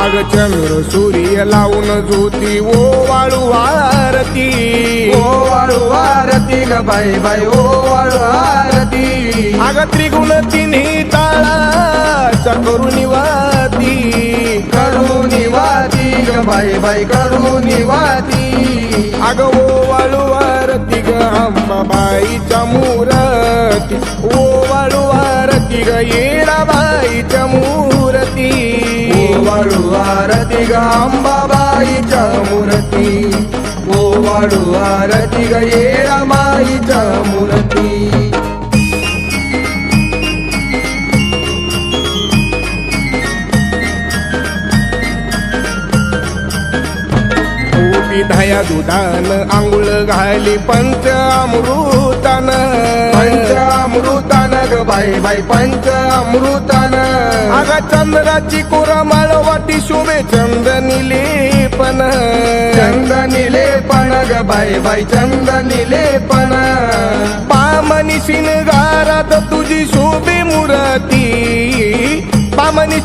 अग चंद्र सूर्य लावून ज्योती ओ वाळू आरती ग बाई बाई ओ वाळू आरती अग त्रिगुण तिन्ही ताळाचा करुणी वाती ग बाई बाई करुणी वाती अग ओ वाळू आरती ग अंबाबाईच्या मूर्ती ओ वाळू आरती ग येडाबाईच्या मूर्ती वाळू आरती ग अंबाबाईच्या मूर्ती ओ वाळू आरती ग येळाबाईच्या मूर्ती दह्या दुधान आंघोळ घाली पंचामृतान ग बाई बाई पंचामृतान अग चंद्राची कोरमाळ वाटी शोभे चंदनी लेपन ग बाई बाई चंदनी लेपन पामनी शिनगारात तुझी शोभे मूर्ती पामनी